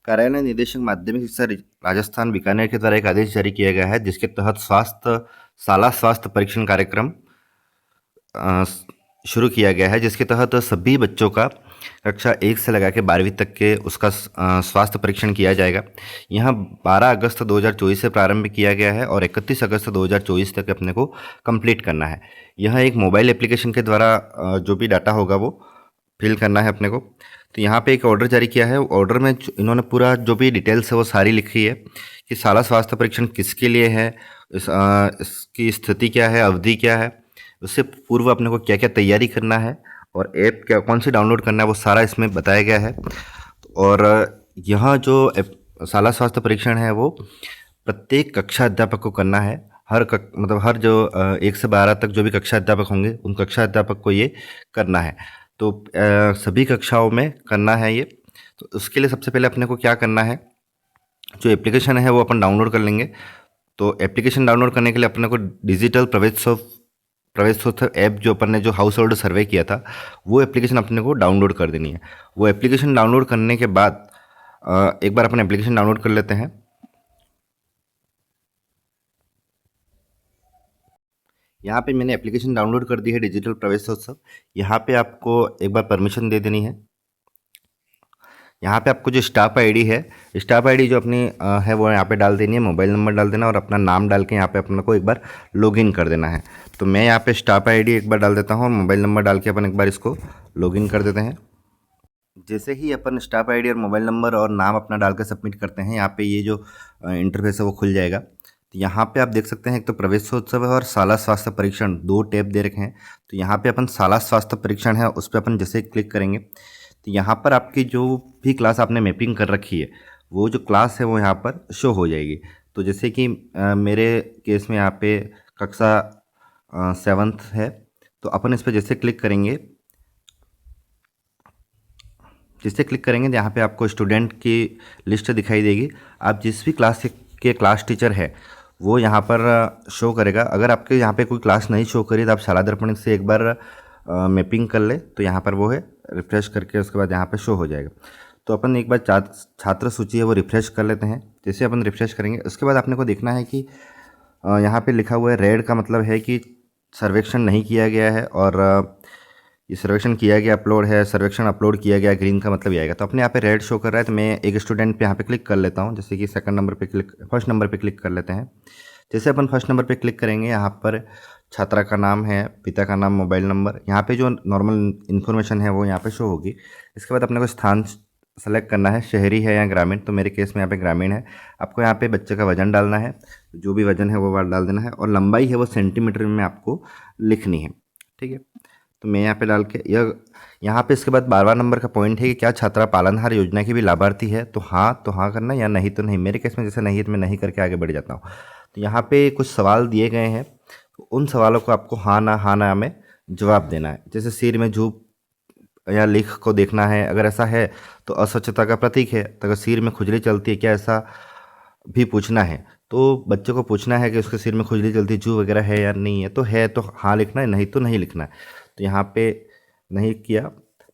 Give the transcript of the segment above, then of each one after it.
कार्यालय निदेशक माध्यमिक शिक्षा राजस्थान बीकानेर के द्वारा एक आदेश जारी किया गया है, जिसके तहत शाला स्वास्थ्य परीक्षण कार्यक्रम अ, शुरू किया गया है, जिसके तहत सभी बच्चों का कक्षा 1 से लगा के 12वीं तक के उसका स्वास्थ्य परीक्षण किया जाएगा। यह 12 अगस्त 2024 से प्रारंभ किया गया है और 31 अगस्त 2024 तक अपने को कंप्लीट करना है। यह एक मोबाइल एप्लीकेशन के द्वारा जो भी डाटा होगा वो फिल करना है अपने को। तो यहाँ पे एक ऑर्डर जारी किया है। ऑर्डर में इन्होंने पूरा जो भी डिटेल्स है वो सारी लिखी है कि शाला स्वास्थ्य परीक्षण किसके लिए है, इसकी स्थिति क्या है, अवधि क्या है, उससे पूर्व अपने को क्या क्या तैयारी करना है और ऐप क्या कौन सी डाउनलोड करना है, वो सारा इसमें बताया गया है। और यह जो शाला स्वास्थ्य परीक्षण है वो प्रत्येक कक्षा अध्यापक को करना है। मतलब हर जो 1 से 12 तक जो भी कक्षा अध्यापक होंगे उन कक्षा अध्यापक को ये करना है। तो सभी कक्षाओं में करना है ये। तो उसके लिए सबसे पहले अपने को क्या करना है, जो एप्लीकेशन है वो अपन डाउनलोड कर लेंगे। तो एप्लीकेशन डाउनलोड करने के लिए अपने को डिजिटल प्रवेशोत्सव ऐप जो अपन ने जो हाउस होल्ड सर्वे किया था वो एप्लीकेशन अपने को डाउनलोड कर देनी है। वो एप्लीकेशन डाउनलोड करने के बाद एक बार अपन एप्लीकेशन डाउनलोड कर लेते हैं। यहाँ पे मैंने एप्लीकेशन डाउनलोड कर दी है डिजिटल प्रवेशोत्सव। यहाँ पे आपको एक बार परमिशन दे देनी है। यहाँ पे आपको जो स्टाफ आईडी है, स्टाफ आईडी जो अपनी है वो यहाँ पे डाल देनी है, मोबाइल नंबर डाल देना और अपना नाम डाल के यहाँ पे अपने को एक बार लॉगिन कर देना है। तो मैं यहाँ पे स्टाफ आईडी एक बार डाल देता हूँ और मोबाइल नंबर डाल के अपन एक बार इसको लॉगिन कर देते हैं। जैसे ही अपन स्टाफ आईडी और मोबाइल नंबर और नाम अपना डाल के सबमिट करते हैं, यहाँ पे ये जो इंटरफेस है वो खुल जाएगा। तो यहाँ पे आप देख सकते हैं एक तो प्रवेशोत्सव है और शाला स्वास्थ्य परीक्षण, दो टैब दे रखे हैं। तो यहाँ पे अपन शाला स्वास्थ्य परीक्षण है उस पर अपन जैसे क्लिक करेंगे तो यहाँ पर आपकी जो भी क्लास आपने मैपिंग कर रखी है वो जो क्लास है वो यहाँ पर शो हो जाएगी। तो जैसे कि मेरे केस में यहाँ पे कक्षा 7th है, तो अपन इस पर जैसे क्लिक करेंगे तो यहाँ पे आपको स्टूडेंट की लिस्ट दिखाई देगी। आप जिस भी क्लास के क्लास टीचर है वो यहाँ पर शो करेगा। अगर आपके यहाँ पे कोई क्लास नहीं शो करी तो आप शाला दर्पण से एक बार मैपिंग कर ले तो यहाँ पर वो है, रिफ्रेश करके उसके बाद यहाँ पे शो हो जाएगा। तो अपन एक बार छात्र सूची है वो रिफ्रेश कर लेते हैं। जैसे अपन रिफ्रेश करेंगे उसके बाद आपने को देखना है कि यहाँ पे लिखा हुआ है रेड का मतलब है कि सर्वेक्षण नहीं किया गया है और ये सर्वेक्षण किया गया अपलोड है, सर्वेक्षण अपलोड किया गया ग्रीन का मतलब ये आएगा। तो अपने यहाँ पे रेड शो कर रहा है तो मैं एक स्टूडेंट पे यहाँ पे क्लिक कर लेता हूँ। जैसे कि फर्स्ट नंबर पे क्लिक कर लेते हैं। जैसे अपन फर्स्ट नंबर पे क्लिक करेंगे यहाँ पर छात्रा का नाम है, पिता का नाम, मोबाइल नंबर, यहाँ पे जो नॉर्मल इन्फॉर्मेशन है वो यहाँ पे शो होगी। इसके बाद अपने को स्थान सेलेक्ट करना है, शहरी है या ग्रामीण। तो मेरे केस में यहाँ पे ग्रामीण है। आपको यहाँ पे बच्चे का वजन डालना है, जो भी वजन है वो बार डाल देना है और लंबाई है वो सेंटीमीटर में आपको लिखनी है। ठीक है, तो मैं यहाँ पे डाल के यहाँ पे इसके बाद 12वां नंबर का पॉइंट है कि क्या छात्रा पालनहार योजना की भी लाभार्थी है। तो हाँ करना या नहीं तो नहीं। मेरे केस में जैसे नहीं है तो मैं नहीं करके आगे बढ़ जाता हूँ। तो यहाँ पे कुछ सवाल दिए गए हैं, उन सवालों को आपको हाँ ना में जवाब देना है। जैसे सिर में झूप या लिख को देखना है, अगर ऐसा है तो अस्वच्छता का प्रतीक है। तो अगर सिर में खुजली चलती है क्या, ऐसा भी पूछना है। तो बच्चे को पूछना है कि उसके सिर में खुजली चलती है, जू वगैरह है या नहीं है। तो है तो हाँ लिखना है, नहीं तो नहीं लिखना है। तो यहाँ पे नहीं किया।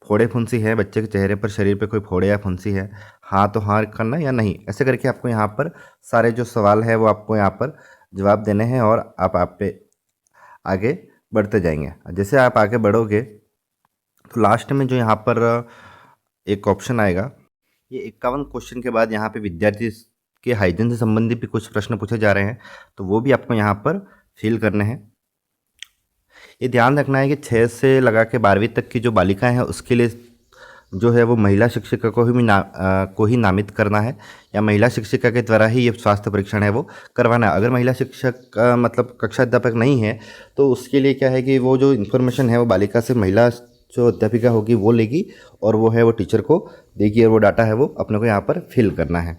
फोड़े फुंसी है, बच्चे के चेहरे पर, शरीर पे कोई फोड़े या फुंसी है, हाँ तो हाँ करना या नहीं। ऐसे करके आपको यहाँ पर सारे जो सवाल है वो आपको यहाँ पर जवाब देने हैं और आप पे आगे बढ़ते जाएंगे। जैसे आप आगे बढ़ोगे तो लास्ट में जो यहाँ पर एक ऑप्शन आएगा, ये 51 क्वेश्चन के बाद यहाँ पे विद्यार्थी के हाइजीन से संबंधित भी कुछ प्रश्न पूछे जा रहे हैं, तो वो भी आपको यहाँ पर फिल करने हैं। ये ध्यान रखना है कि 6 से लगा के 12वीं तक की जो बालिकाएं हैं उसके लिए जो है वो महिला शिक्षिका को ही नामित करना है या महिला शिक्षिका के द्वारा ही ये स्वास्थ्य परीक्षण है वो करवाना है। अगर महिला शिक्षक मतलब कक्षा अध्यापक नहीं है तो उसके लिए क्या है कि वो जो इन्फॉर्मेशन है वो बालिका से महिला जो अध्यापिका होगी वो लेगी और वो है वो टीचर को देगी और वो डाटा है वो अपने को यहाँ पर फिल करना है।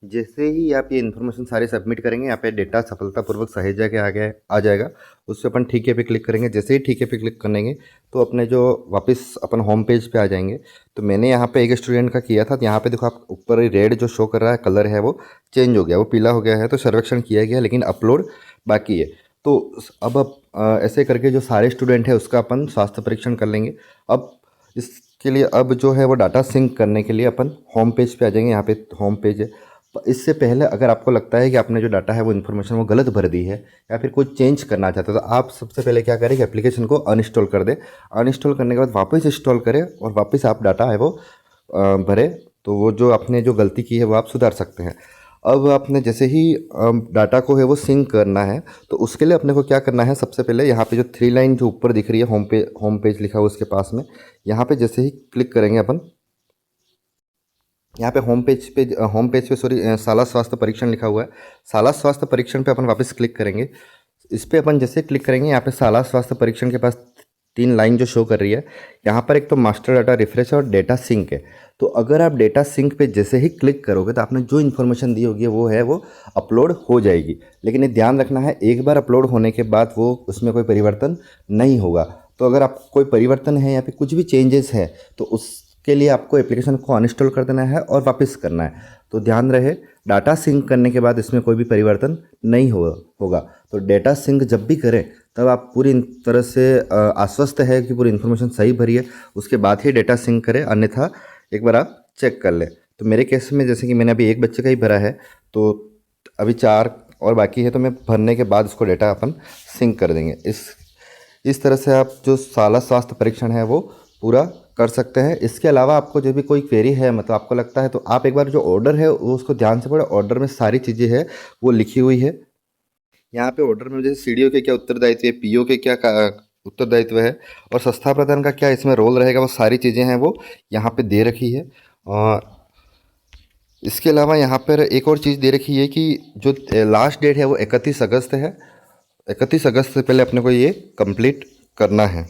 जैसे ही आप ये इन्फॉर्मेशन सारे सबमिट करेंगे यहाँ पे डेटा सफलतापूर्वक सहेजा के आगे आ जाएगा। उससे अपन ठीक है पे क्लिक करेंगे। जैसे ही ठीक है पे क्लिक करेंगे तो अपने जो वापस अपन होम पेज पे आ जाएंगे। तो मैंने यहाँ पे एक स्टूडेंट का किया था, तो यहाँ पे देखो आप ऊपर रेड जो शो कर रहा है कलर है वो चेंज हो गया, वो पीला हो गया है। तो सर्वेक्षण किया गया लेकिन अपलोड बाकी है। तो अब ऐसे करके जो सारे स्टूडेंट है उसका अपन स्वास्थ्य परीक्षण कर लेंगे। अब इस के लिए अब जो है वो डाटा सिंक करने के लिए अपन होम पेज पे आ जाएंगे। यहाँ पे होम पेज है। इससे पहले अगर आपको लगता है कि आपने जो डाटा है वो इन्फॉर्मेशन वो गलत भर दी है या फिर कोई चेंज करना चाहते हो, तो आप सबसे पहले क्या करें कि एप्लीकेशन को अनइंस्टॉल कर दें। अनइंस्टॉल करने के बाद वापस इंस्टॉल करें और वापस आप डाटा है वो भरें, तो वो जो आपने जो गलती की है वो आप सुधार सकते हैं। अब आपने जैसे ही डाटा को है वो सिंक करना है, तो उसके लिए अपने को क्या करना है, सबसे पहले यहाँ पे जो 3 लाइन जो ऊपर दिख रही है होम पेज लिखा हुआ उसके पास में, यहाँ पे जैसे ही क्लिक करेंगे अपन, यहाँ पे होम पेज पे सॉरी शाला स्वास्थ्य परीक्षण लिखा हुआ है। शाला स्वास्थ्य परीक्षण पे अपन वापस क्लिक करेंगे। इस पे अपन जैसे क्लिक करेंगे, यहाँ पे शाला स्वास्थ्य परीक्षण के पास 3 लाइन जो शो कर रही है, यहाँ पर एक तो मास्टर डाटा रिफ्रेश और डेटा सिंक है। तो अगर आप डेटा सिंक पे जैसे ही क्लिक करोगे तो आपने जो इन्फॉर्मेशन दी होगी वो अपलोड हो जाएगी। लेकिन ये ध्यान रखना है, एक बार अपलोड होने के बाद वो उसमें कोई परिवर्तन नहीं होगा। तो अगर आप कोई परिवर्तन है या फिर कुछ भी चेंजेस है तो उसके लिए आपको एप्लीकेशन को अनइंस्टॉल कर देना है और वापस करना है। तो ध्यान रहे, डाटा सिंक करने के बाद इसमें कोई भी परिवर्तन नहीं होगा। तो डेटा सिंक जब भी करें तब आप पूरी तरह से आश्वस्त है कि पूरी इन्फॉर्मेशन सही भरी है, उसके बाद ही डेटा सिंक करें, अन्यथा एक बार आप चेक कर लें। तो मेरे केस में जैसे कि मैंने अभी एक बच्चे का ही भरा है, तो अभी 4 और बाकी है, तो मैं भरने के बाद उसको डेटा अपन सिंक कर देंगे। इस तरह से आप जो शाला स्वास्थ्य परीक्षण है वो पूरा कर सकते हैं। इसके अलावा आपको जो भी कोई क्वेरी है, मतलब आपको लगता है, तो आप एक बार जो ऑर्डर है वो उसको ध्यान से पढ़ें। ऑर्डर में सारी चीज़ें हैं वो लिखी हुई है। यहाँ पे ऑर्डर में जैसे सीडीओ के क्या उत्तरदायित्व है, पीओ के क्या उत्तरदायित्व है और संस्था प्रधान का क्या इसमें रोल रहेगा, वो सारी चीज़ें हैं वो यहाँ पे दे रखी है। और इसके अलावा यहाँ पर एक और चीज़ दे रखी है कि जो लास्ट डेट है वो 31 अगस्त है। 31 अगस्त से पहले अपने को ये कंप्लीट करना है।